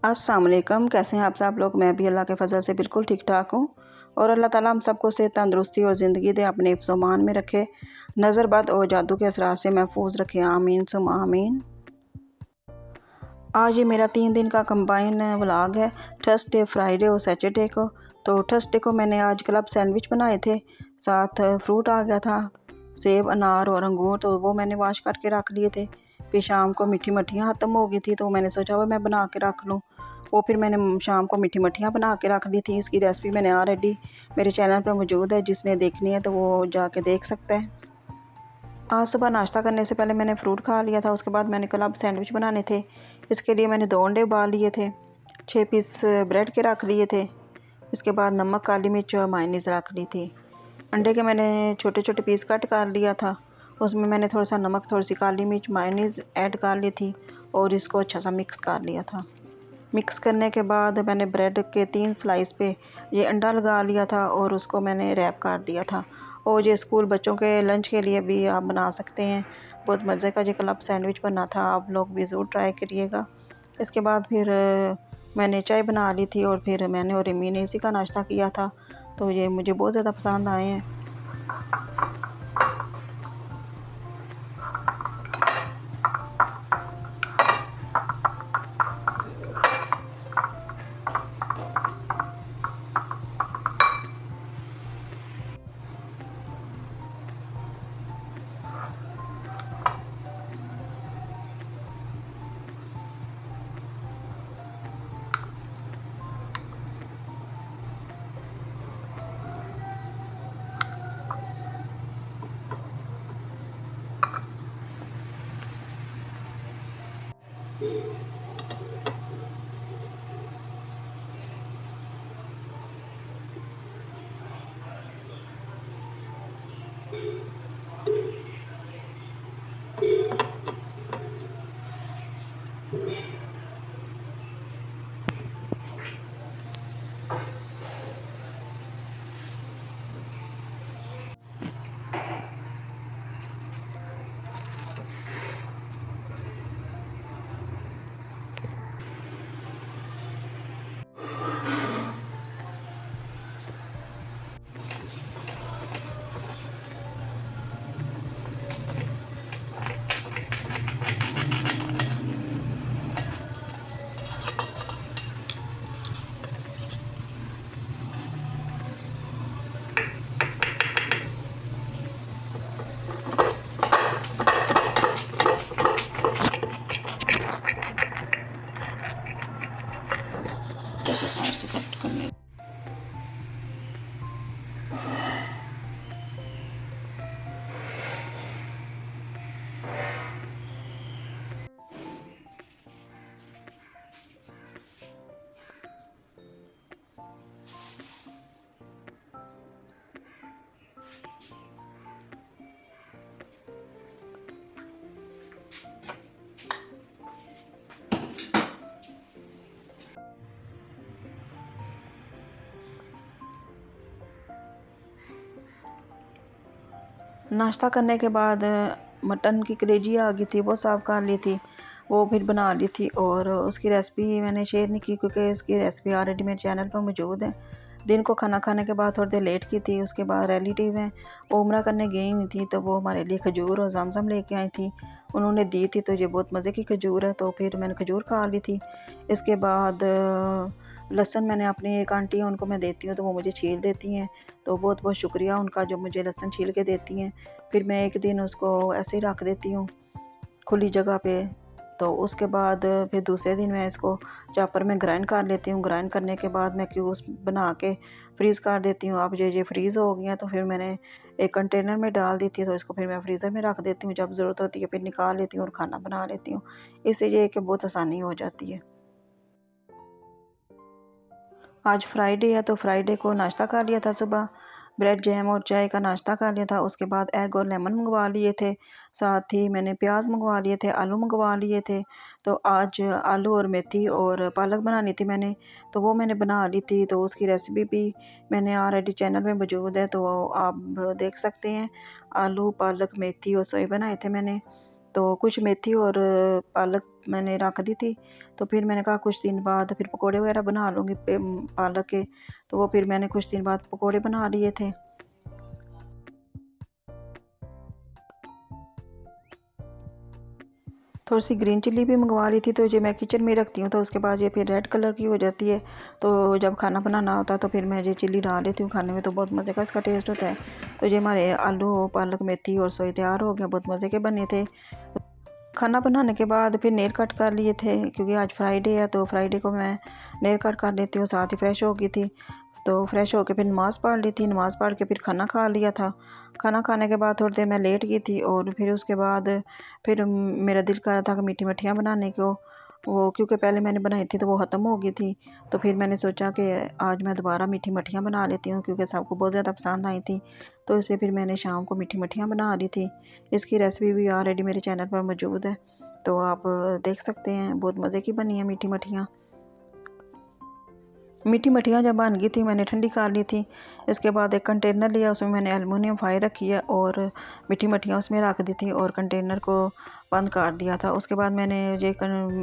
अस्सलाम वालेकुम। कैसे हैं आप सब लोग। मैं भी अल्लाह के फजल से बिल्कुल ठीक ठाक हूँ और अल्लाह ताला हम सबको सेहत तंदुरुस्ती और ज़िंदगी दे, अपने हिफ्ज़-ओ-मान में रखे, नज़र बद और जादू के असरात से महफूज रखे। आमीन सुम आमीन। आज ये मेरा 3 दिन का कंबाइन व्लॉग है, थर्सडे, फ्राइडे और सैटरडे को। तो थर्सडे को मैंने आज क्लब सैंडविच बनाए थे, साथ फ्रूट आ गया था, सेब, अनार और अंगूर, तो वो मैंने वॉश करके रख लिए थे। फिर शाम को मीठी मठियाँ ख़त्म हो गई थी तो मैंने सोचा वो मैं बना के रख लूँ। वो फिर मैंने शाम को मीठी मठियाँ बना के रख ली थी। इसकी रेसिपी मैंने ऑलरेडी मेरे चैनल पर मौजूद है, जिसने देखनी है तो वो जाके देख सकता है। आज सुबह नाश्ता करने से पहले मैंने फ्रूट खा लिया था। उसके बाद मैंने क्लब सैंडविच बनाने थे। इसके लिए मैंने 2 अंडे उबाल लिए थे, 6 पीस ब्रेड के रख लिए थे। इसके बाद नमक, काली मिर्च और मायोनीज़ रख ली थी। अंडे के मैंने छोटे छोटे पीस कट कर लिया था। उसमें मैंने थोड़ा सा नमक, थोड़ी सी काली मिर्च, मायोनीज़ ऐड कर ली थी और इसको अच्छा सा मिक्स कर लिया था। मिक्स करने के बाद मैंने ब्रेड के 3 स्लाइस पे ये अंडा लगा लिया था और उसको मैंने रैप कर दिया था। और ये स्कूल बच्चों के लंच के लिए भी आप बना सकते हैं। बहुत मज़े का ये क्लब सैंडविच बना था, आप लोग भी ज़रूर ट्राई करिएगा। इसके बाद फिर मैंने चाय बना ली थी और फिर मैंने और रिमी ने इसी का नाश्ता किया था। तो ये मुझे बहुत ज़्यादा पसंद आए हैं। जैसे साइड से कट करने नाश्ता करने के बाद मटन की कलेजी आ गई थी, वो साफ़ कर ली थी, वो फिर बना ली थी। और उसकी रेसिपी मैंने शेयर नहीं की क्योंकि उसकी रेसिपी ऑलरेडी मेरे चैनल पर मौजूद है। दिन को खाना खाने के बाद थोड़ी देर लेट की थी। उसके बाद रिलेटिव हैं, वो उम्रा करने गई हुई थी, तो वो हमारे लिए खजूर और जमजम लेके आई थी, उन्होंने दी थी। तो ये बहुत मज़े की खजूर है, तो फिर मैंने खजूर खा ली थी। इसके बाद लहसुन मैंने अपनी एक आंटी है उनको मैं देती हूँ, तो वो मुझे छील देती हैं, तो बहुत बहुत शुक्रिया उनका जो मुझे लहसुन छील के देती हैं। फिर मैं एक दिन उसको ऐसे ही रख देती हूँ खुली जगह पे। तो उसके बाद फिर दूसरे दिन मैं इसको चॉपर में ग्राइंड कर लेती हूँ। ग्राइंड करने के बाद मैं क्यूब्स बना के फ्रीज़ कर देती हूँ। अब ये फ्रीज़ हो गई हैं, तो फिर मैंने एक कंटेनर में डाल दी थी, तो इसको फिर मैं फ्रीज़र में रख देती हूँ। जब ज़रूरत होती है फिर निकाल लेती हूँ और खाना बना लेती हूँ। इससे ये कि बहुत आसानी हो जाती है। आज फ्राइडे है, तो फ्राइडे को नाश्ता कर लिया था सुबह, ब्रेड जैम और चाय का नाश्ता कर लिया था। उसके बाद एग और लेमन मंगवा लिए थे, साथ ही मैंने प्याज मंगवा लिए थे, आलू मंगवा लिए थे। तो आज आलू और मेथी और पालक बनानी थी मैंने, तो वो मैंने बना ली थी। तो उसकी रेसिपी भी मैंने ऑलरेडी चैनल में मौजूद है, तो आप देख सकते हैं। आलू, पालक, मेथी और सोया बनाए थे मैंने। तो कुछ मेथी और पालक मैंने रख दी थी। तो फिर मैंने कहा कुछ दिन बाद फिर पकोड़े वगैरह बना लूँगी पालक के। तो वो फिर मैंने कुछ दिन बाद पकोड़े बना लिए थे। थोड़ी सी ग्रीन चिल्ली भी मंगवा ली थी, तो ये मैं किचन में रखती हूँ, तो उसके बाद ये फिर रेड कलर की हो जाती है। तो जब खाना बनाना होता है तो फिर मैं ये चिल्ली डाल लेती हूँ खाने में, तो बहुत मज़े का इसका टेस्ट होता है। तो ये हमारे आलू पालक मेथी और सोए तैयार हो गया, बहुत मज़े के बने थे। खाना बनाने के बाद फिर नेल कट कर लिए थे, क्योंकि आज फ्राइडे है, तो फ्राइडे को मैं नेल कट कर लेती हूँ। साथ ही फ्रेश हो गई थी, तो फ्रेश होकर फिर नमाज़ पढ़ ली थी। नमाज़ पढ़ के फिर खाना खा लिया था। खाना खाने के बाद थोड़ी देर मैं लेट गई थी, और फिर उसके बाद फिर मेरा दिल कर रहा था कि मीठी मठियाँ बनाने को, वो क्योंकि पहले मैंने बनाई थी तो वो ख़त्म हो गई थी। तो फिर मैंने सोचा कि आज मैं दोबारा मीठी मठियाँ बना लेती हूँ, क्योंकि सबको बहुत ज़्यादा पसंद आई थी। तो इसलिए फिर मैंने शाम को मीठी मठियाँ बना ली थी। इसकी रेसिपी भी ऑलरेडी मेरे चैनल पर मौजूद है, तो आप देख सकते हैं। बहुत मज़े की बनी है मीठी मठियाँ। मीठी मठियाँ जब बन गई थी मैंने ठंडी कर ली थी। इसके बाद एक कंटेनर लिया, उसमें मैंने एलुमिनियम फाइल रखी है और मीठी मठियाँ उसमें रख दी थी और कंटेनर को बंद कर दिया था। उसके बाद मैंने ये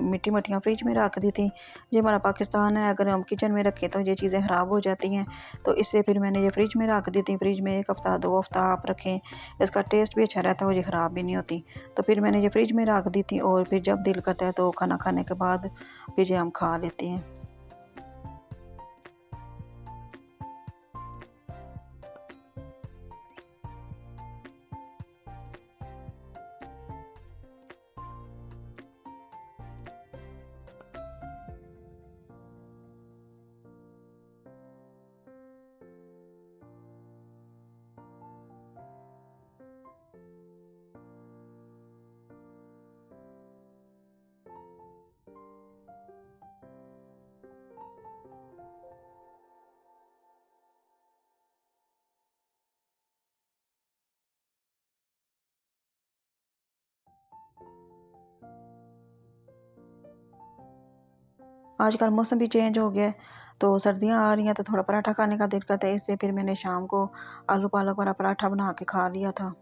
मीठी मठियाँ फ्रिज में रख दी थी। ये हमारा पाकिस्तान है, अगर हम किचन में रखें तो ये चीज़ें ख़राब हो जाती हैं, तो इसलिए फिर मैंने ये फ्रिज में रख दी थी। फ्रिज में 1 हफ़्ता 2 हफ़्ता आप रखें, इसका टेस्ट भी अच्छा रहता है और ये ख़राब भी नहीं होती। तो फिर मैंने ये फ्रिज में रख दी थी, और फिर जब दिल करता है तो खाना खाने के बाद फिर ये हम खा लेते हैं। आजकल मौसम भी चेंज हो गया है, तो सर्दियाँ आ रही हैं, तो थोड़ा पराठा खाने का दिल करता है। इससे फिर मैंने शाम को आलू पालक वाला पराठा बना के खा लिया था।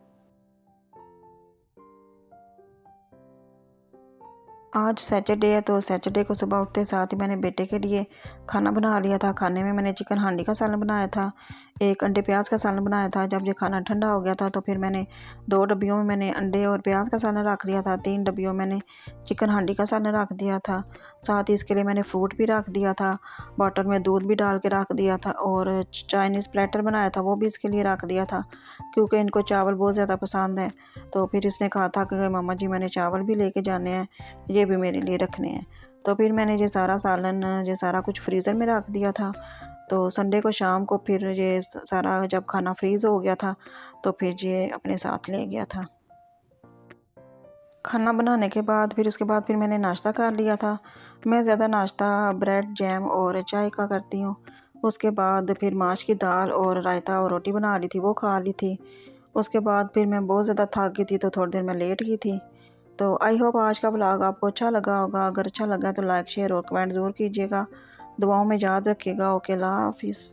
आज सैटरडे है, तो सैटरडे को सुबह उठते साथ ही मैंने बेटे के लिए खाना बना लिया था। खाने में मैंने चिकन हांडी का सालन बनाया था, एक अंडे प्याज का सालन बनाया था। जब ये खाना ठंडा हो गया था तो फिर मैंने 2 डब्बियों में मैंने अंडे और प्याज का सालन रख लिया था, 3 डब्बियों में मैंने चिकन हांडी का सालन रख दिया था। साथ ही इसके लिए मैंने फ्रूट भी रख दिया था, बॉटल में दूध भी डाल के रख दिया था, और चाइनीज़ प्लेटर बनाया था वो भी इसके लिए रख दिया था, क्योंकि इनको चावल बहुत ज़्यादा पसंद है। तो फिर इसने कहा था कि मामा जी मैंने चावल भी लेके जाने हैं, ये भी मेरे लिए रखने हैं। तो फिर मैंने ये सारा सालन ये सारा कुछ फ्रीज़र में रख दिया था। तो संडे को शाम को फिर ये सारा जब खाना फ्रीज़ हो गया था तो फिर ये अपने साथ ले गया था। खाना बनाने के बाद फिर उसके बाद फिर मैंने नाश्ता कर लिया था। मैं ज़्यादा नाश्ता ब्रेड जैम और चाय का करती हूँ। उसके बाद फिर माश की दाल और रायता और रोटी बना ली थी, वो खा ली थी। उसके बाद फिर मैं बहुत ज़्यादा थक गई थी, तो थोड़ी देर मैं लेट गई थी। तो आई होप आज का व्लॉग आपको अच्छा लगा होगा। अगर अच्छा लगा तो लाइक शेयर और कमेंट ज़रूर कीजिएगा। दुआओं में याद रखिएगा। ओके, अल्लाह हाफिज़।